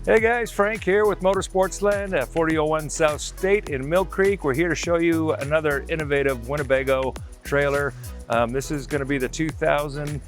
Hey guys, Frank here with Motorsportsland at 4001 South State in Mill Creek. We're here to show you another innovative Winnebago trailer. This is going to be the 2000,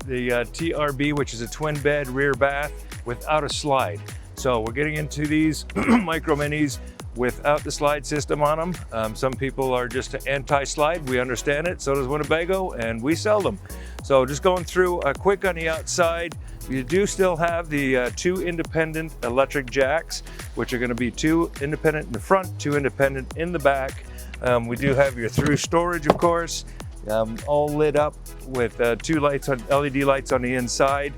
the TRB, which is a twin bed rear bath without a slide. So we're getting into these Micro Minis without the slide system on them. Some people are just anti-slide. We understand it. So does Winnebago, and we sell them. So just going through quick on the outside. You do still have the two independent electric jacks, which are going to be two independent in the front, two independent in the back. We do have your through storage, of course, all lit up with two lights on LED lights on the inside.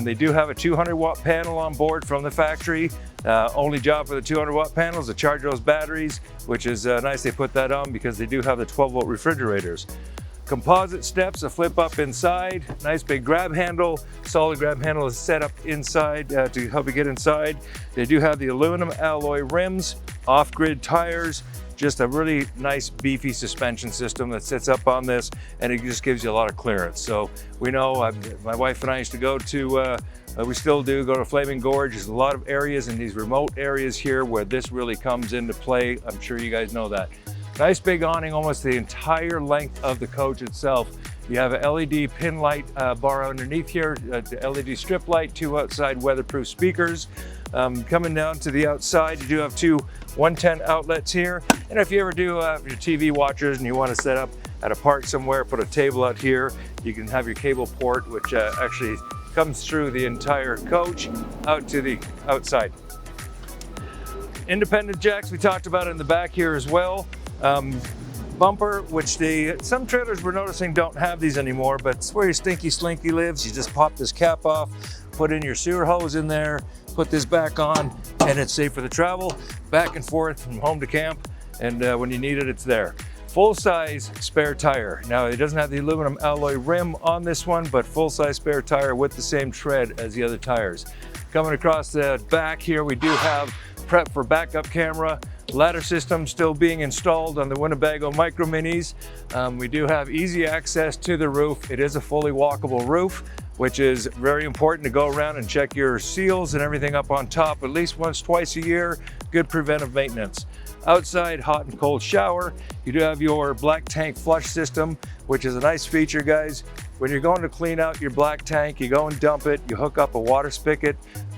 They do have a 200-watt panel on board from the factory. Only job for the 200-watt panel is to charge those batteries, which is nice they put that on because they do have the 12-volt refrigerators. Composite steps that flip up inside, nice big grab handle. Solid grab handle is set up inside to help you get inside. They do have the aluminum alloy rims, off-grid tires, just a really nice beefy suspension system that sits up on this, and it just gives you a lot of clearance. So we know, my wife and I used to go to, we still do go to Flaming Gorge. There's a lot of areas in these remote areas here where this really comes into play. I'm sure you guys know that. Nice big awning almost the entire length of the coach itself. You have a LED pin light bar underneath here, the LED strip light, two outside weatherproof speakers. Coming down to the outside, you do have two 110 outlets here. And if you ever do your TV watchers and you want to set up at a park somewhere, put a table out here, you can have your cable port, which actually comes through the entire coach out to the outside. Independent jacks we talked about in the back here as well. Bumper, which some trailers we're noticing don't have these anymore, but it's where your Stinky Slinky lives. You just pop this cap off, put in your sewer hose in there, put this back on, and it's safe for the travel, back and forth from home to camp, and when you need it, it's there. Full-size spare tire. Now, it doesn't have the aluminum alloy rim on this one, but full-size spare tire with the same tread as the other tires. Coming across the back here, we do have prep for backup camera. Ladder system still being installed on the Winnebago Micro Minis. We do have easy access to the roof. It is a fully walkable roof, which is very important to go around and check your seals and everything up on top at least once, twice a year. Good preventive maintenance. Outside hot and cold shower. You do have your black tank flush system, which is a nice feature, guys. When you're going to clean out your black tank, you go and dump it, you hook up a water spigot.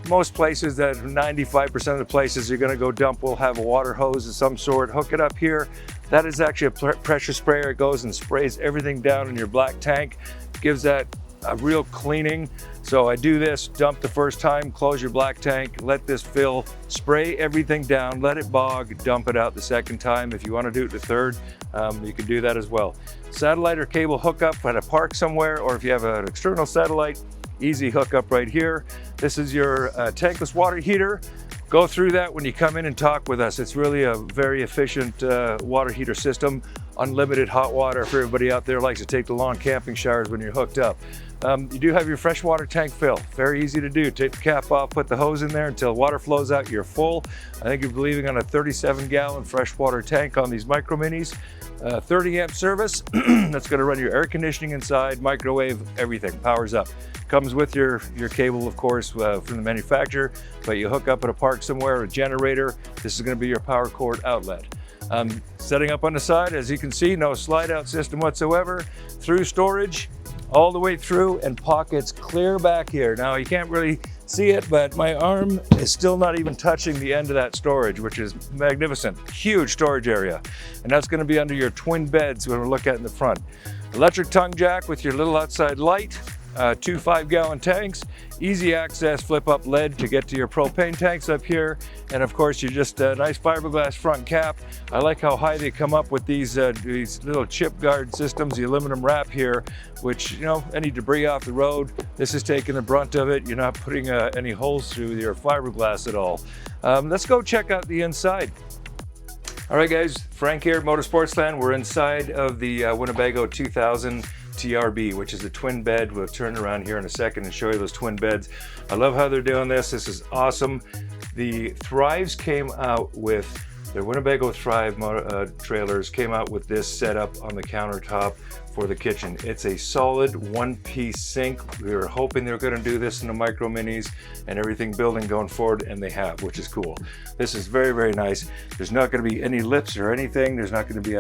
Most places, that 95% of the places you're going to go dump will have a water hose of some sort. Hook it up here. That is actually a pressure sprayer. It goes and sprays everything down in your black tank. Gives that a real cleaning. So I do this, dump the first time, close your black tank, let this fill, spray everything down, let it bog, dump it out the second time. If you want to do it the third, you can do that as well. Satellite or cable hookup at a park somewhere, or if you have an external satellite, easy hookup right here. This is your tankless water heater. Go through that when you come in and talk with us. It's really a very efficient water heater system. Unlimited hot water if everybody out there likes to take the long camping showers when you're hooked up. You do have your freshwater tank fill. Very easy to do. Take the cap off, put the hose in there until water flows out, you're full. I think you're leaving on a 37-gallon freshwater tank on these Micro Minis. 30 amp service. That's going to run your air conditioning inside, microwave, everything, powers up. Comes with your cable, of course, from the manufacturer, but you hook up at a park somewhere, a generator. This is going to be your power cord outlet. Setting up on the side, as you can see, no slide out system whatsoever. Through storage, all the way through, and pockets clear back here. Now you can't really see it, but my arm is still not even touching the end of that storage, which is magnificent. Huge storage area. And that's going to be under your twin beds when we look at in the front. Electric tongue jack with your little outside light. Two 5-gallon tanks, easy access flip up lid to get to your propane tanks up here, and of course you just a nice fiberglass front cap. I like how high they come up with these little chip guard systems, the aluminum wrap here, which, you know, any debris off the road, this is taking the brunt of it. You're not putting any holes through your fiberglass at all. Let's go check out the inside. All right guys, Frank here at Motorsportsland. We're inside of the Winnebago 2000TRB, which is a twin bed. We'll turn around here in a second and show you those twin beds. I love how they're doing this. This is awesome. The Thrives came out with, their Winnebago Thrive trailers came out with this setup on the countertop for the kitchen. It's a solid one-piece sink. We were hoping they were going to do this in the Micro Minis and everything building going forward, and they have, which is cool. This is very, very nice. There's not going to be any lips or anything. There's not going to be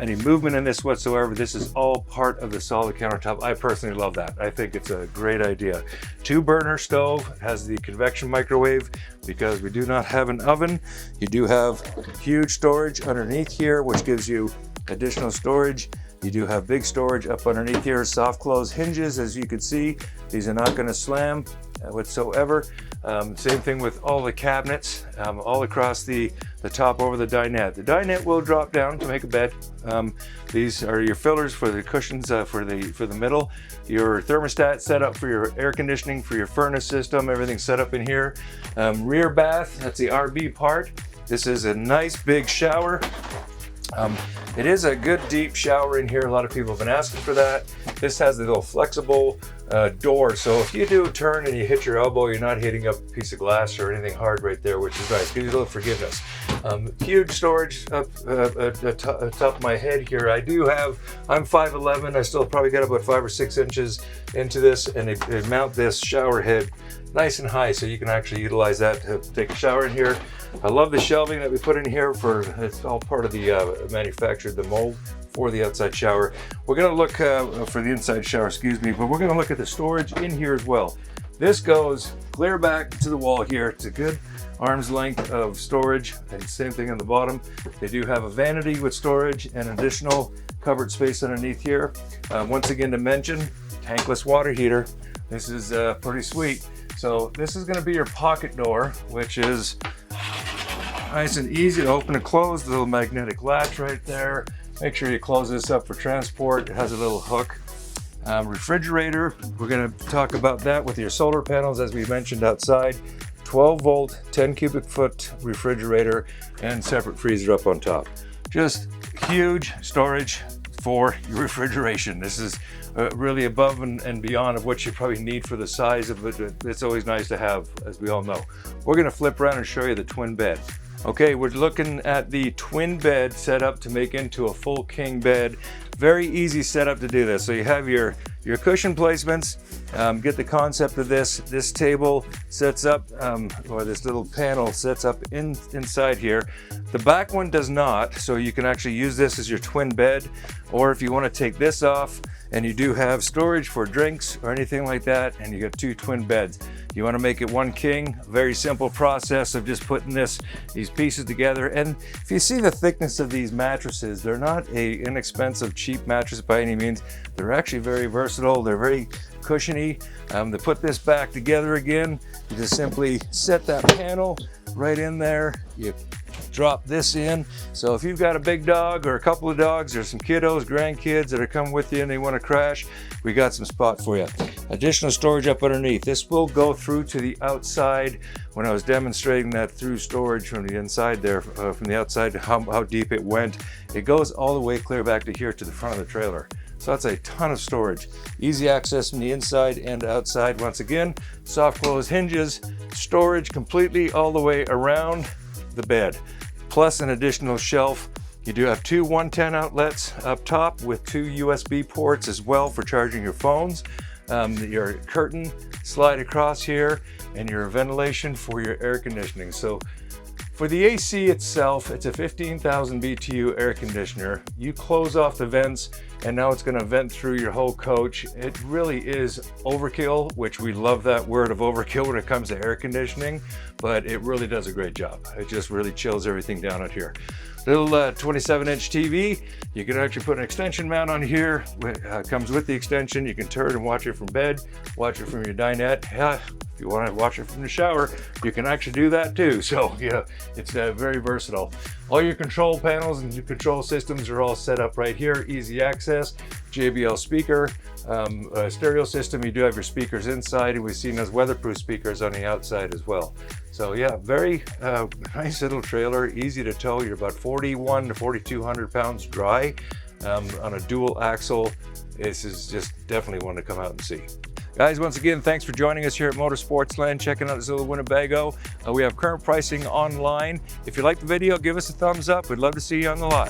any movement in this whatsoever. This is all part of the solid countertop. I personally love that. I think it's a great idea. 2-burner stove. It has the convection microwave because we do not have an oven. You do have huge storage underneath here, which gives you additional storage. You do have big storage up underneath here, soft close hinges. As you can see, these are not going to slam whatsoever. Same thing with all the cabinets, all across the top over the dinette. The dinette will drop down to make a bed. These are your fillers for the cushions for the middle. Your thermostat set up for your air conditioning, for your furnace system, everything's set up in here. Rear bath, that's the RB part. This is a nice big shower. It is a good deep shower in here. A lot of people have been asking for that. This has the little flexible door, so if you do turn and you hit your elbow, you're not hitting up a piece of glass or anything hard right there, which is nice. Gives you a little forgiveness. Huge storage up top of my head here. I'm 5'11". I still probably got about 5 or 6 inches into this, and they mount this shower head nice and high, so you can actually utilize that to take a shower in here. I love the shelving that we put in here it's all part of the the mold for the outside shower. We're going to look for the inside shower, excuse me, but we're going to look at the storage in here as well. This goes clear back to the wall here. It's a good arm's length of storage, and same thing on the bottom. They do have a vanity with storage and additional covered space underneath here. Once again, to mention, tankless water heater. This is pretty sweet. So this is going to be your pocket door, which is nice and easy to open and close. The little magnetic latch right there. Make sure you close this up for transport. It has a little hook. Refrigerator, we're going to talk about that with your solar panels, as we mentioned outside. 12 volt, 10 cubic foot refrigerator, and separate freezer up on top. Just huge storage for your refrigeration. This is really above and beyond of what you probably need for the size of it. It's always nice to have, as we all know. We're going to flip around and show you the twin bed. Okay, we're looking at the twin bed set up to make into a full king bed. Very easy setup to do this. So you have your cushion placements. Get the concept of this. This table sets up, or this little panel sets up inside here. The back one does not, so you can actually use this as your twin bed. Or if you want to take this off, and you do have storage for drinks or anything like that, and you got 2 twin beds. You want to make it one king, very simple process of just putting these pieces together. And if you see the thickness of these mattresses, they're not an inexpensive, cheap mattress by any means. They're actually very versatile. They're very cushiony. To put this back together again, you just simply set that panel right in there. You drop this in. So if you've got a big dog or a couple of dogs or some kiddos, grandkids that are coming with you and they want to crash, we got some spot for you. Additional storage up underneath. This will go through to the outside. When I was demonstrating that through storage from the inside there, from the outside, how deep it went, it goes all the way clear back to here to the front of the trailer. So that's a ton of storage. Easy access from the inside and outside. Once again, soft close hinges, storage completely all the way around the bed, plus an additional shelf. You do have 2 110 outlets up top with 2 USB ports as well for charging your phones. Your curtain slide across here, and your ventilation for your air conditioning. So for the AC itself, it's a 15,000 BTU air conditioner. You close off the vents, and now it's going to vent through your whole coach. It really is overkill, which we love that word of overkill when it comes to air conditioning, but it really does a great job. It just really chills everything down out here. Little 27-inch TV. You can actually put an extension mount on here. Comes with the extension. You can turn and watch it from bed, watch it from your dinette. If you want to watch it from the shower, you can actually do that too. So yeah, it's very versatile. All your control panels and your control systems are all set up right here. Easy access, JBL speaker, stereo system. You do have your speakers inside, and we've seen those weatherproof speakers on the outside as well. So yeah, very nice little trailer, easy to tow. You're about 4,100 to 4,200 pounds dry on a dual axle. This is just definitely one to come out and see. Guys, once again, thanks for joining us here at Motorsportsland, checking out this little Winnebago. We have current pricing online. If you like the video, give us a thumbs up. We'd love to see you on the lot.